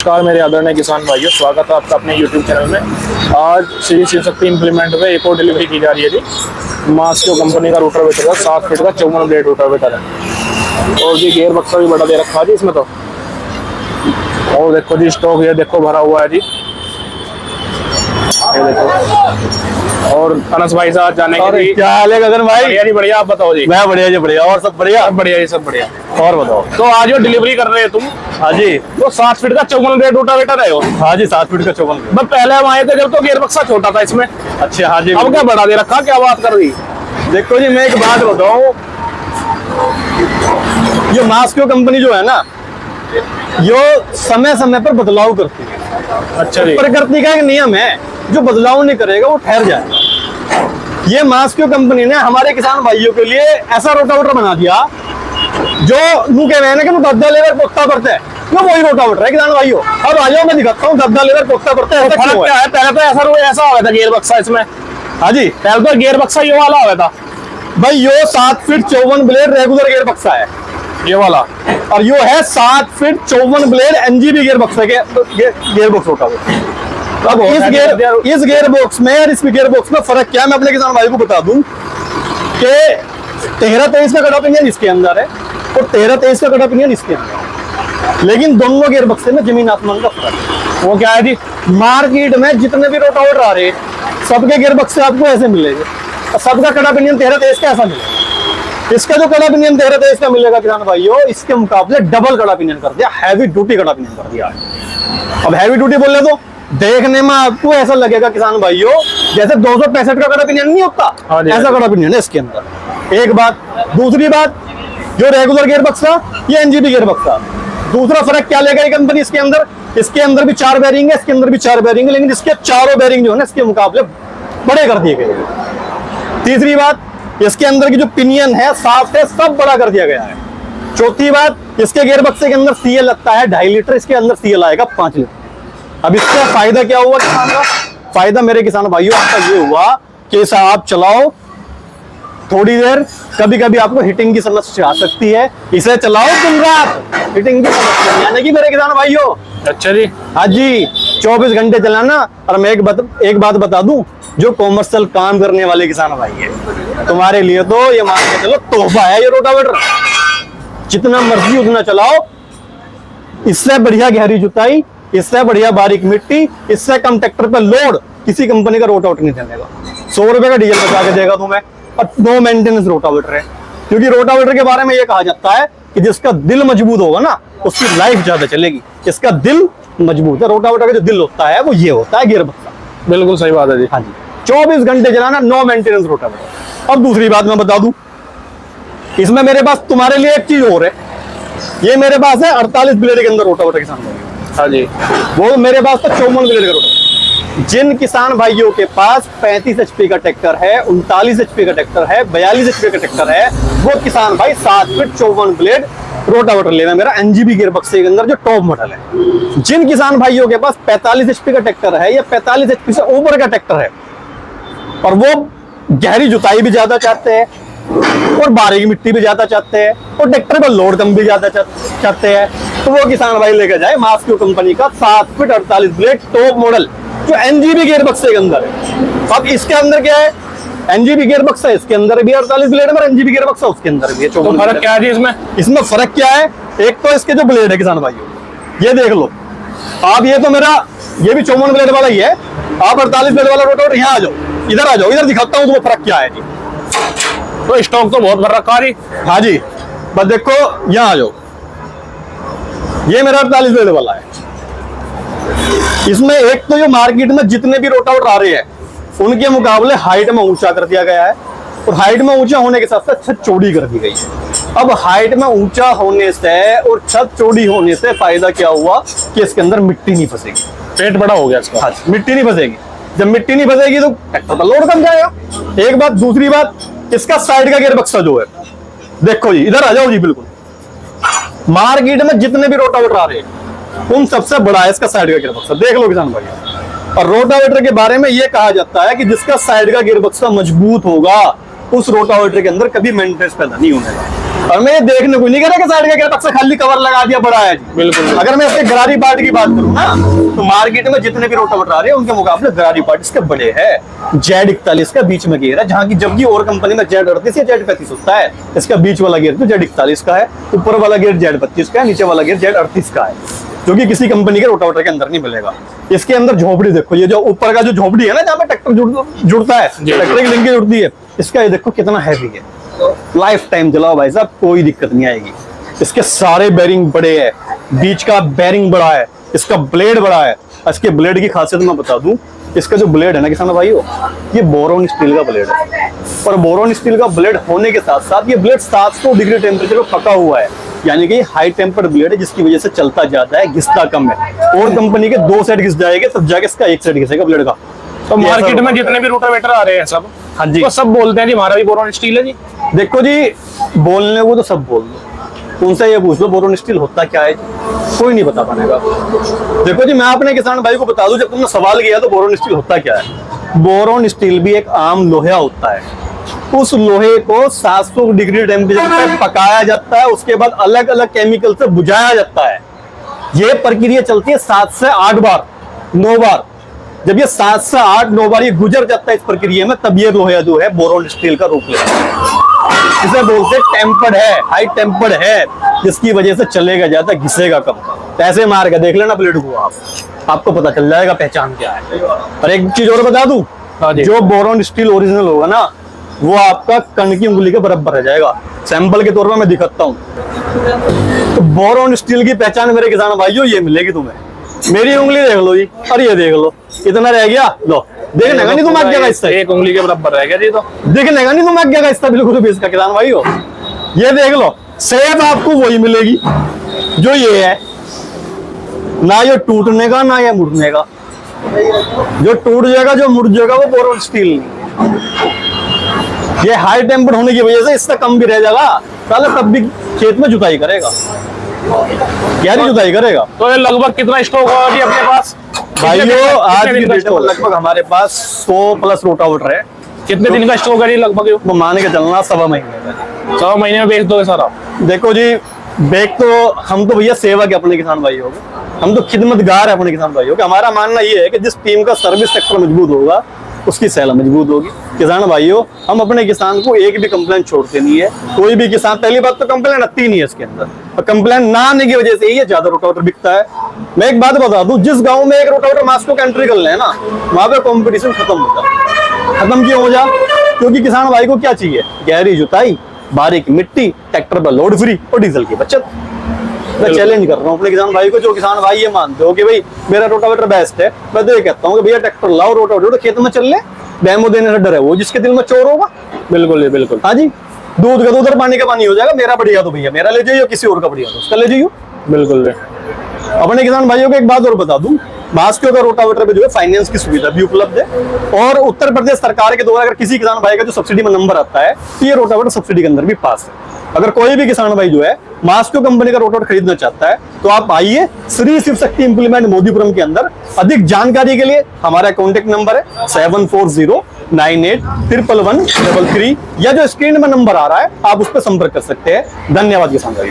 नमस्कार मेरे आदरणीय किसान भाइयों, स्वागत है आपका अपने YouTube चैनल में। आज श्री शिव शक्ति इम्प्लीमेंट में एक और डिलीवरी की जा रही है जी। मास्को कंपनी का रोटावेटर है, 7 फीट का 54 ब्लेड रोटावेटर है। और जी गियर बक्सा भी बड़ा दे रखा है जी इसमें तो। और देखो जी स्टॉक ये देखो भरा हुआ है जी, ये देखो। और अनस भाई साहब जाने के लिए क्या हाल है गगन भाई? बढ़िया जी बढ़िया, आप बताओ जी। मैं बढ़िया जी बढ़िया। और सब बढ़िया? सब बढ़िया जी, सब बढ़िया। और बताओ। तो आज जो डिलीवरी कर रहे हो तुम, हाँ जी, वो 7 फीट का 54 ब्लेड रोटावेटर है वो। हाँ जी, 7 फीट का 54। बस पहले हम आए थे जब तो गियर बक्सा छोटा था इसमें। अच्छा, हाँ जी। अब क्या बड़ा दे रखा, क्या बात कर रही? देखो जी, मैं एक बात बताऊं, जो मास्को कंपनी जो है ना, यो समय समय पर बदलाव करती है। अच्छा जी। प्रकृति का एक नियम है, जो बदलाव नहीं करेगा वो ठहर जाएगा। ये मास्को कंपनी ने हमारे किसान भाइयों के लिए ऐसा रोटावेटर बना दिया जो नू कह रहे हैं कि दबदा लेवर पोख्ता करता है। वो वही रोटावेटर है किसान भाइयों। अब आ जाओ, मैं दिखाता हूँ दबदा लेवर पोख्ता करता है। फर्क क्या है? पहले तो ऐसा हो गया था गियर बक्सा इसमें। हाँ जी, पहले तो गियर बक्सा ये वाला हो गया था भाई। यो 7 फीट 54 ब्लेड रेगुलर गियर बक्सा है ये वाला, और यो है 7 फीट 54 ब्लेड एनजीबी गियर बक्सा के गियर बॉक्स रोटावेटर। अब इस गियर बॉक्स में और इस गियर बॉक्स में फर्क क्या है, मैं अपने किसान भाई को बता दूं कि 13-23 का कट-ऑफ इंजन इसके अंदर है और 13-23 का कट-ऑफ इंजन इसके अंदर है। लेकिन दोनों गियर बक्से में जमीन आसमान का फर्क है। वो क्या है जी? मार्केट में जितने भी रोटावेटर आ रहे सबके गियर बक्से आपको ऐसे मिलेंगे और सबका कट-ऑफ इंजन 13-23 का ऐसा मिलेगा। इसका जो कट-ऑफ इंजन 13-23 का मिलेगा किसान भाइयों, इसके मुकाबले डबल कट-ऑफ इंजन कर दिया, हैवी ड्यूटी कट-ऑफ इंजन कर दिया है। अब हैवी ड्यूटी बोले तो देखने में आपको ऐसा लगेगा किसान भाइयों जैसे 265 का कट-ऑफ इंजन नहीं होता, ऐसा कट-ऑफ इंजन है इसके अंदर। एक बात। दूसरी बात, जो रेगुलर गियर बक्सा, ये एनजीबी गियर बक्सा। दूसरा फर्क क्या लेगा ये कंपनी इसके अंदर? इसके अंदर भी 4 बेरिंग है, इसके अंदर भी 4 बेरिंग है, लेकिन इसके चारों बेरिंग जो है ना इसके मुकाबले बड़े कर दिए गए। तीसरी बात, इसके अंदर की जो पिनियन है, साफ है, सब बड़ा कर दिया गया है। चौथी बात, इसके गियर बक्से के अंदर सीएल लगता है 2.5 लीटर, इसके अंदर सीएल आएगा 5 लीटर। अब इसका फायदा क्या हुआ किसान का? फायदा मेरे किसान भाइयों आपका ये हुआ कि इसे आप चलाओ थोड़ी देर, कभी कभी आपको हिटिंग की समस्या आ सकती है, इसे चलाओ दिन रात, हिटिंग की समस्या यानी कि मेरे किसान भाइयों। अच्छा जी। हाँ जी, 24 घंटे चलाना। और मैं एक बात बता दूं, जो कॉमर्शियल काम करने वाले किसान भाई है, तुम्हारे लिए तो ये मान के चलो तोहफा है ये रोटावेटर। जितना मर्जी उतना चलाओ, इससे बढ़िया गहरी जुताई, इससे बढ़िया बारीक मिट्टी, इससे कम ट्रैक्टर पे लोड किसी कंपनी का रोटावेटर नहीं देगा। 100 रुपए का डीजल बचा के देगा तुम्हें, और नो मेंटेनेंस रोटावेटर है। क्योंकि रोटावेटर के बारे में ये कहा जाता है कि जिसका दिल मजबूत होगा ना उसकी लाइफ ज्यादा चलेगी। इसका दिल मजबूत है। रोटावेटर का जो दिल होता है वो ये होता है गियर बक्सा। बिल्कुल सही बात है जी। हाँ जी, 24 घंटे चलाना, नो मेंटेनेंस रोटावेटर। अब दूसरी बात मैं बता दूं, इसमें मेरे पास तुम्हारे लिए एक चीज और है। ये मेरे पास है 48 ब्लेड के अंदर रोटावेटर किसान भाई। हाँ जी। वो मेरे पास तो 54 ब्लेड का रोटावेटर। जिन किसान भाइयों के पास 35 एचपी का ट्रैक्टर है, 39 एचपी का ट्रैक्टर है, 42 एचपी का ट्रैक्टर है, वो किसान भाई 7 फीट 54 ब्लेड रोटावेटर लेना मेरा एनजीबी गियर बक्से के अंदर जो टॉप मॉडल है। जिन किसान भाइयों के पास 45 एचपी का ट्रैक्टर है या 45 एचपी से ऊपर का ट्रैक्टर है और वो गहरी जुताई भी ज्यादा चाहते हैं और बारीक मिट्टी भी ज्यादा चाहते हैं और ट्रैक्टर पर लोड कम भी ज्यादा चाहते हैं, तो वो किसान भाई लेकर जाए मास्को कंपनी का 7 फीट 48 ब्लेड टॉप मॉडल जो एनजीबी गियर बक्से के अंदर है। अब इसके अंदर क्या है? एनजीबी गियर बक्सा इसके अंदर भी 48 ब्लेड है और एनजीबी गियर बक्सा उसके अंदर भी है। तो फर्क क्या है जी इसमें? इसमें फर्क क्या है? एक तो इसके जो ब्लेड है किसान भाइयों, ये देख लो आप। ये तो मेरा ये भी 54 ब्लेड वाला ही है। आप 48 ब्लेड वाला रोटावेटर यहाँ आ जाओ, इधर आ जाओ, इधर दिखाता हूँ तुम्हें फर्क क्या है जी। तो स्टॉक तो बहुत भर रखा है। हाँ जी, बस देखो यहाँ आ जाओ, ये मेरा 48 ब्लेड वाला है। इसमें एक तो जो मार्केट में जितने भी रोटावेटर आ रहे हैं उनके मुकाबले हाइट में ऊंचा कर दिया गया है और हाइट में ऊंचा होने के साथ साथ छत चौड़ी कर दी गई है। अब हाइट में ऊंचा होने से और छत चौड़ी होने से फायदा क्या हुआ कि इसके अंदर मिट्टी नहीं फंसेगी। पेट बड़ा हो गया इसका। हाँ, मिट्टी नहीं फंसेगी। जब मिट्टी नहीं फंसेगी तो ट्रैक्टर पर लोड कम जाएगा। एक बात। दूसरी बात, इसका साइड का गियर बक्सा जो है, देखो जी, इधर आ जाओ जी। बिल्कुल मार्केट में जितने भी रोटावेटर आ रहे हैं उन सबसे बड़ा है इसका साइड का गियर बक्सा। देख लो किसान भाई। और रोटावेटर के बारे में यह कहा जाता है कि जिसका साइड का गियर बक्सा मजबूत होगा उस रोटावेटर के अंदर कभी मेंटेनेंस पैदा नहीं होने वाला। और मैं ये देखने को नहीं कह रहा कि साइड का गियर बक्स खाली कवर लगा दिया बड़ा है जी। बिल्कुल। अगर मैं इसके गरारी पार्ट की बात करूं ना, तो मार्केट में जितने भी रोटावेटर आ रहे हैं उनके मुकाबले गरारी पार्ट इसके बड़े हैं। Z41 का बीच में गियर है, जहां की जबकि और कंपनी में Z38 या Z35 होता है, इसका बीच वाला गियर तो Z41 का है, ऊपर वाला गियर Z32 का है, नीचे वाला गियर Z38 का है, जो कि किसी कंपनी के रोटावेटर के अंदर नहीं मिलेगा। इसके अंदर झोपड़ी देखो, ये जो ऊपर का जो झोपड़ी है ना, जहाँ पे ट्रैक्टर जुड़ता है, ट्रैक्टर की लिंकेज जुड़ती है, इसका ये देखो कितना हैवी है। लाइफ टाइम चलाओ भाई साहब, कोई दिक्कत नहीं आएगी। इसके सारे बेरिंग बड़े हैं, बीच का बेरिंग बड़ा है, इसका ब्लेड बड़ा है। इसके ब्लेड की खासियत मैं बता दूं, इसका जो ब्लेड है ना किसान भाइयों, ये बोरोन स्टील का ब्लेड है। और बोरोन स्टील का ब्लेड होने के साथ साथ ये ब्लेड 700 डिग्री टेम्परेचर पर पका हुआ है, यानी कि हाई टेम्पर्ड ब्लेड है, जिसकी वजह से चलता जाता है, घिसता कम है। और कंपनी के 2 सेट घिस जाएंगे तब जाके इसका 1 सेट घिसेगा ब्लेड का। तो मार्केट में जितने भी रोटावेटर आ रहे हैं सब, हाँ जी, वो सब बोलते हैं जी हमारा भी बोरोन स्टील है जी। देखो जी, बोलने को तो सब बोल दो, उनसे ये पूछ लो बोरोन स्टील होता क्या है, कोई नहीं बता पाएगा। देखो जी, मैं अपने किसान भाई को बता दूं, जब तुमने सवाल किया तो बोरोन स्टील होता क्या है। बोरोन स्टील भी एक आम लोहा होता है, उस लोहे को 700 डिग्री टेम्परेचर पर पकाया जाता है, उसके बाद अलग अलग केमिकल से बुझाया जाता है। ये प्रक्रिया चलती है 7 से 8 बार, 9 बार। जब ये 7 से 8, 9 बार ये गुजर जाता है इस प्रक्रिया में, तब ये लोहा जो है बोरोन स्टील का रूप लेता है। इसे बोलते टेम्पर्ड है, हाई टेम्पर्ड है, जिसकी वजह से चलेगा ज्यादा, घिसेगा कम। ऐसे मार के देख लेना ब्लेड को आप, आपको पता चल जाएगा पहचान क्या है। और एक चीज और बता दूं, जो बोरोन स्टील ओरिजिनल होगा ना, वो आपका कण की उंगली के बराबर रह जाएगा। सैंपल के तौर पर मैं दिखाता हूँ। तो बोरोन स्टील की पहचान मेरे किसान भाइयों ये मिलेगी तुम्हें। मेरी उंगली देख लो जी, और ये देख लो, इतना रह गया, लो देखने का नहीं तुम आज्ञा का हिस्सा, एक उंगली के बराबर रह गया जी। तो देखने का नहीं तुम आज्ञा का हिस्सा बिल्कुल भी इसका किसान भाइयों। ये देख लो, सेम आपको वही मिलेगी जो ये है, ना ये टूटने का ना ये मुड़ने का। जो टूट जाएगा, जो मुड़ जाएगा, वो बोरोन स्टील नहीं। ये हाई टेम्पर होने की वजह से इससे कम भी रह जाएगा, साला तब भी खेत में जुताई करेगा, गहरी जुताई करेगा। तो ये लगभग कितना स्टॉक होगा जी अपने पास भाइयों? आज की डेट में लगभग हमारे पास 100 प्लस रोटावेटर है। कितने दिन का स्टॉक है जी लगभग? वो मान के चलना 1.25 महीने का। 1.25 महीने में बेच दोगे सारा? देखो जी, बेच तो हम तो भैया सेवा के अपने किसान भाइयों के, हम तो खिदमतगार है अपने किसान भाइयों के। हमारा मानना ये है कि जिस टीम का सर्विस सेक्टर मजबूत होगा, उसकी सेल मजबूत होगी। किसान भाइयों, हम अपने किसान को एक भी कंप्लेंट छोड़ते नहीं है। कोई भी किसान, पहली बात तो कंप्लेंट आती नहीं है इसके अंदर, और कंप्लेंट ना आने की वजह से ही ये ज्यादा रोटावेटर बिकता है। मैं एक बात बता दूं, जिस गांव में एक रोटावेटर मास्को का एंट्री कर ले ना, वहां पे कंपटीशन खत्म हो जाए। खत्म क्यों हो जाए? क्योंकि किसान भाई को क्या चाहिए? गहरी जुताई, बारीक मिट्टी, ट्रैक्टर पर लोड फ्री और डीजल की बचत। मैं चैलेंज कर रहा हूँ अपने किसान भाई को, जो किसान भाई ये मानते हो कि भाई मेरा रोटावेटर बेस्ट है, मैं तो ये कहता हूँ कि भैया ट्रैक्टर लाओ, रोटावेटर खेत में चल ले। डेमो देने से डर है वो जिसके दिल में चोर होगा। बिल्कुल जी, बिल्कुल। हाँ जी, दूध का दूध और पानी का पानी हो जाएगा। मेरा बढ़िया तो भैया मेरा ले जाइए, किसी और का बढ़िया तो उसका ले जाइए। बिल्कुल। अपने किसान भाइयों को एक बात और बता दूं, मास्को का रोटावेटर पे जो है फाइनेंस की सुविधा भी उपलब्ध है, और उत्तर प्रदेश सरकार के द्वारा अगर किसी किसान भाई का जो सब्सिडी में नंबर आता है, तो ये रोटावेटर सब्सिडी के अंदर भी पास है। अगर कोई भी किसान भाई जो है मास्को कंपनी का रोटावेटर खरीदना चाहता है, तो आप आइए श्री शिव शक्ति इंप्लीमेंट मोदीपुरम के अंदर। अधिक जानकारी के लिए हमारा कॉन्टेक्ट नंबर है 7409811133, या जो स्क्रीन में नंबर आ रहा है आप उस पर संपर्क कर सकते हैं। धन्यवाद किसान भाई।